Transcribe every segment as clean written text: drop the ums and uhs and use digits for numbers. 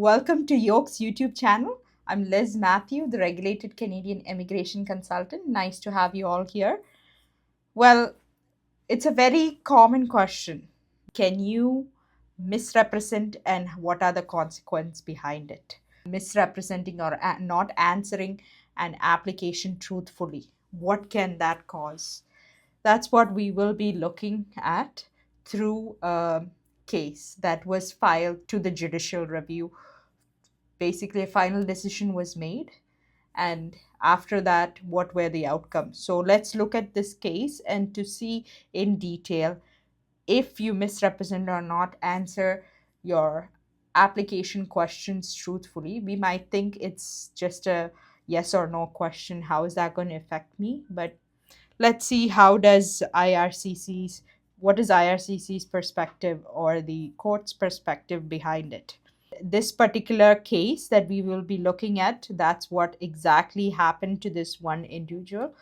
Welcome to Yoke's YouTube channel. I'm Liz Matthew, the regulated Canadian immigration consultant. Nice to have you all here. Well, it's a very common question. Can you misrepresent, and what are the consequences behind it? Misrepresenting or not answering an application truthfully. What can that cause? That's what we will be looking at through a case that was filed to the judicial review. Basically, a final decision was made, and after that, what were the outcomes? So let's look at this case and to see in detail if you misrepresent or not answer your application questions truthfully. We might think it's just a yes or no question. How is that going to affect me? But let's see, what is IRCC's perspective or the court's perspective behind it. This particular case that we will be looking at, that's what exactly happened to this one individual.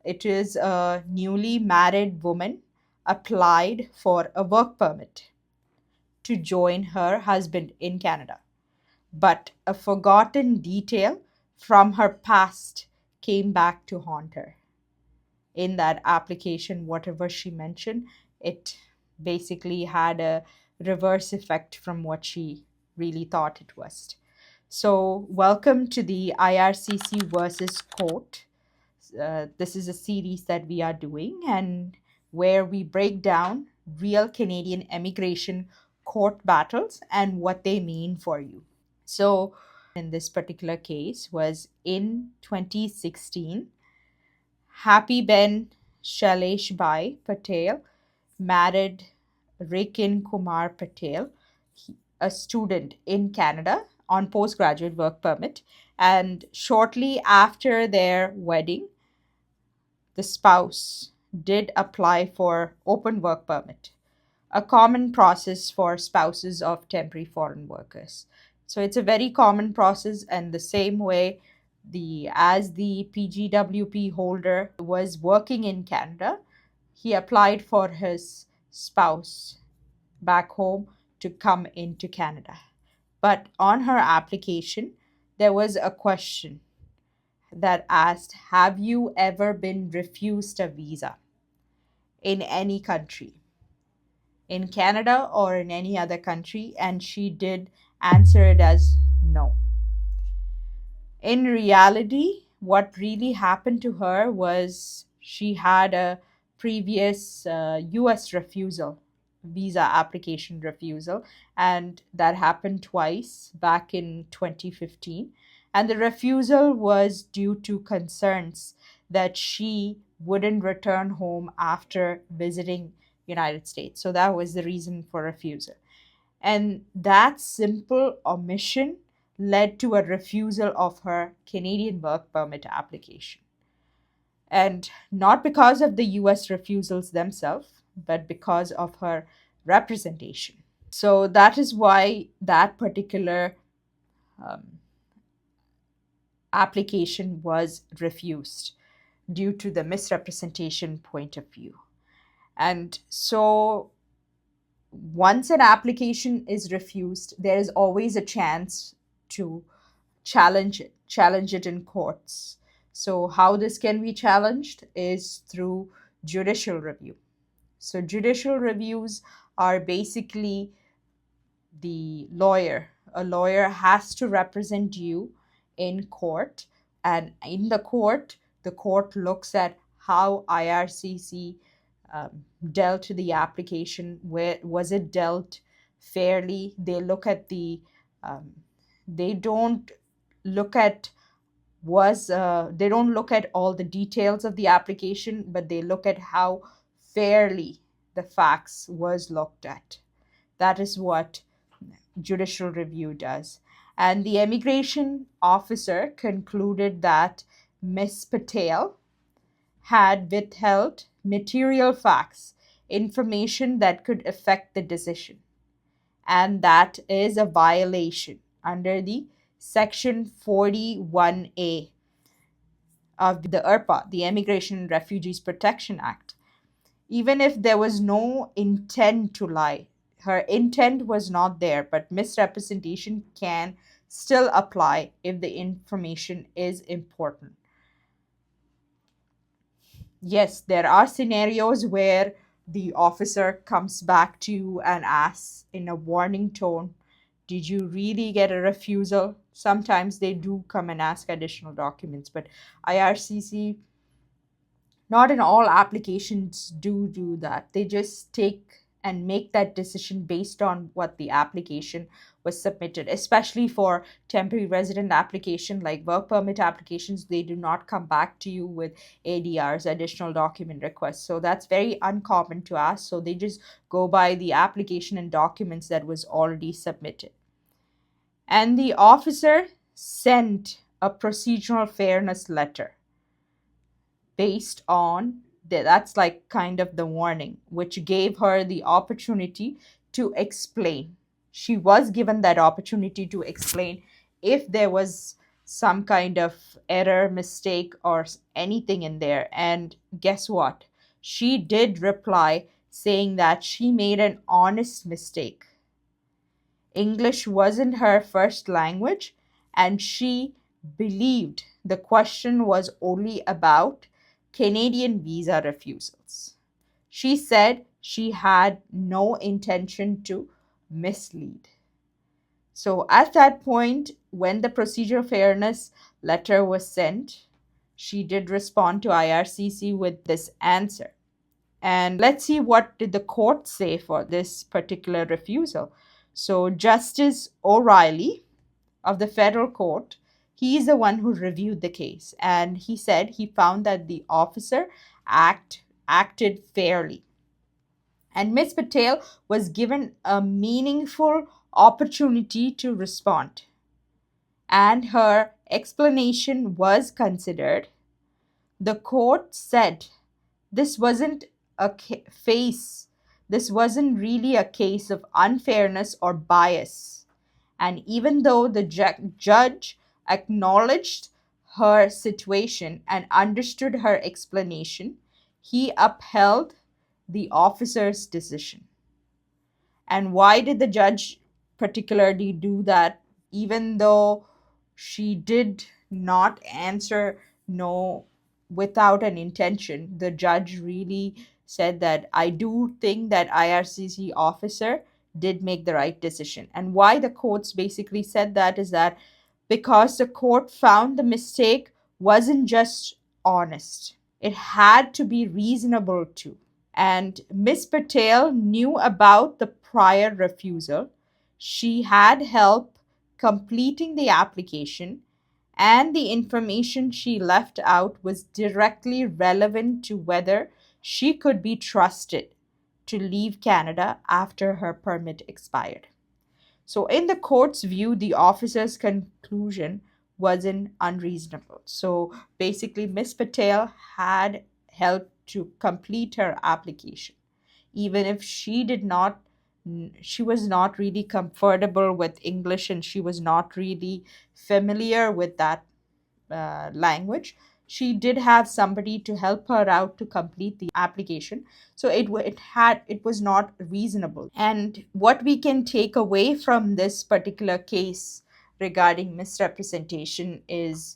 It is a newly married woman applied for a work permit to join her husband in Canada. But a forgotten detail from her past came back to haunt her. In that application, whatever she mentioned, it basically had a reverse effect from what she really thought it was. So, welcome to the IRCC versus court. This is a series that we are doing, and where we break down real Canadian immigration court battles and what they mean for you. So, in this particular case was in 2016. Happy Ben Shailesh Bhai Patel married Rikin Kumar Patel, a student in Canada on postgraduate work permit. And shortly after their wedding, the spouse did apply for open work permit, a common process for spouses of temporary foreign workers. So it's a very common process, and the same way the PGWP holder was working in Canada, he applied for his spouse back home to come into Canada. But on her application, there was a question that asked, have you ever been refused a visa in any country, in Canada or in any other country? And she did answer it as no. In reality, what really happened to her was she had a previous US refusal, visa application refusal, and that happened twice back in 2015. And the refusal was due to concerns that she wouldn't return home after visiting United States. So that was the reason for refusal. And that simple omission led to a refusal of her Canadian work permit application. And not because of the US refusals themselves, but because of her representation. So that is why that particular um, application was refused, due to the misrepresentation point of view. And so once an application is refused, there is always a chance to challenge it in courts. So how this can be challenged is through judicial review. So judicial reviews are basically a lawyer has to represent you in court, and in the court looks at how IRCC dealt the application. Where was it dealt fairly? They look at um, they don't look at they don't look at all the details of the application, but they look at how fairly the facts was looked at. That is what judicial review does. And the immigration officer concluded that Miss Patel had withheld material facts, information that could affect the decision. And that is a violation under the Section 41A of the IRPA, the Immigration and Refugees Protection Act. Even if there was no intent to lie, her intent was not there, but misrepresentation can still apply if the information is important. Yes, there are scenarios where the officer comes back to you and asks in a warning tone, did you really get a refusal? Sometimes they do come and ask additional documents, but IRCC, not in all applications do that. They just take and make that decision based on what the application was submitted, especially for temporary resident application like work permit applications. They do not come back to you with ADRs, additional document requests. So that's very uncommon to ask. So they just go by the application and documents that was already submitted. And the officer sent a procedural fairness letter based on that's like kind of the warning, which gave her the opportunity to explain. She was given that opportunity to explain if there was some kind of error, mistake, or anything in there. And guess what? She did reply saying that she made an honest mistake. English wasn't her first language, and she believed the question was only about Canadian visa refusals. She said she had no intention to mislead. So, at that point, when the procedural fairness letter was sent, she did respond to IRCC with this answer. And let's see what did the court say for this particular refusal. So Justice O'Reilly of the federal court, he is the one who reviewed the case, and he said he found that the officer acted fairly. And Ms. Patel was given a meaningful opportunity to respond, and her explanation was considered. The court said this wasn't a face, this wasn't really a case of unfairness or bias. And even though the judge acknowledged her situation and understood her explanation, he upheld the officer's decision. And why did the judge particularly do that? Even though she did not answer no without an intention, the judge really said that I do think that IRCC officer did make the right decision. And why the courts basically said that is that because the court found the mistake wasn't just honest, it had to be reasonable too. And Miss Patel knew about the prior refusal. She had help completing the application, and the information she left out was directly relevant to whether she could be trusted to leave Canada after her permit expired. So, in the court's view, the officer's conclusion wasn't unreasonable. So, basically, Miss Patel had helped to complete her application, even if she was not really comfortable with English and she was not really familiar with that language. She did have somebody to help her out to complete the application, so it was not reasonable. And what we can take away from this particular case regarding misrepresentation is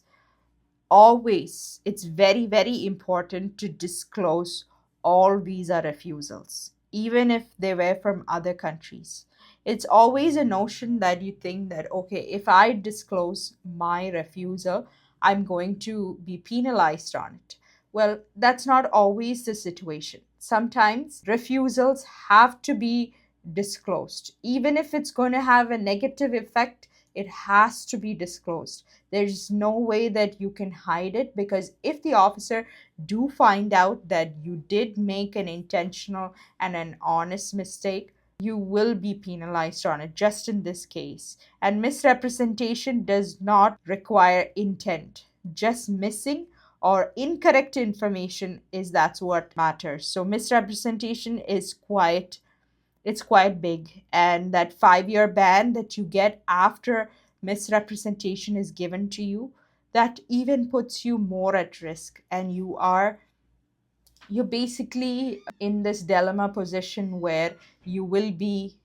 always it's very very important to disclose all visa refusals, even if they were from other countries. It's always a notion that you think that okay, if I disclose my refusal, I'm going to be penalized on it. Well, that's not always the situation. Sometimes refusals have to be disclosed, even if it's going to have a negative effect. It has to be disclosed. There's no way that you can hide it, because if the officer do find out that you did make an intentional and an honest mistake, you will be penalized on it, just in this case. And misrepresentation does not require intent. Just missing or incorrect information is that's what matters. So misrepresentation is quite big, and that 5-year ban that you get after misrepresentation is given to you, that even puts you more at risk, and you're basically in this dilemma position where you will be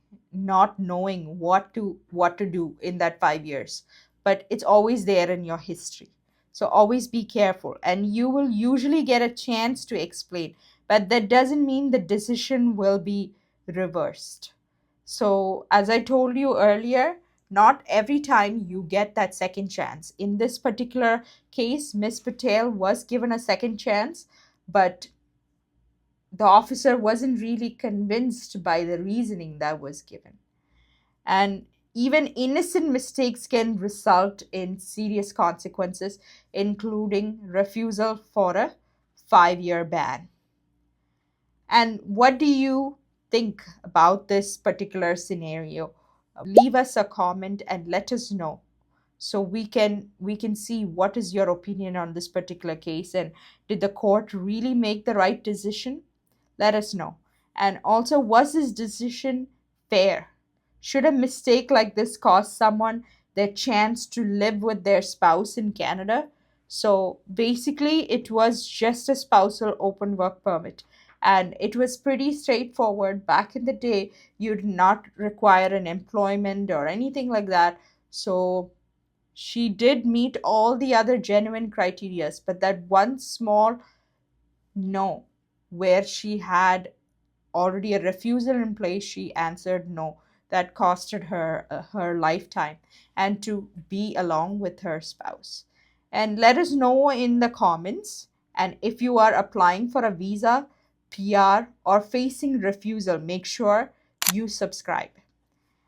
not knowing what to do in that 5 years, but it's always there in your history. So always be careful, and you will usually get a chance to explain, but that doesn't mean the decision will be reversed. So, as I told you earlier, not every time you get that second chance. In this particular case, Miss Patel was given a second chance, but the officer wasn't really convinced by the reasoning that was given. And even innocent mistakes can result in serious consequences, including refusal for a 5 year ban. And what do you think about this particular scenario? Leave us a comment and let us know, so we can see what is your opinion on this particular case, and did the court really make the right decision? Let us know. And also, was this decision fair? Should a mistake like this cost someone their chance to live with their spouse in Canada? So basically, it was just a spousal open work permit. And it was pretty straightforward. Back in the day, you did not require an employment or anything like that. So she did meet all the other genuine criterias, but that one small no, where she had already a refusal in place, she answered no. That costed her her lifetime and to be along with her spouse. And let us know in the comments. And if you are applying for a visa, PR, or facing refusal, make sure you subscribe.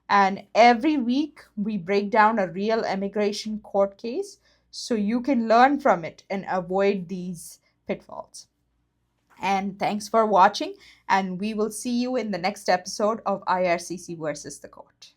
And every week we break down a real immigration court case so you can learn from it and avoid these pitfalls. And thanks for watching, and we will see you in the next episode of IRCC versus the court.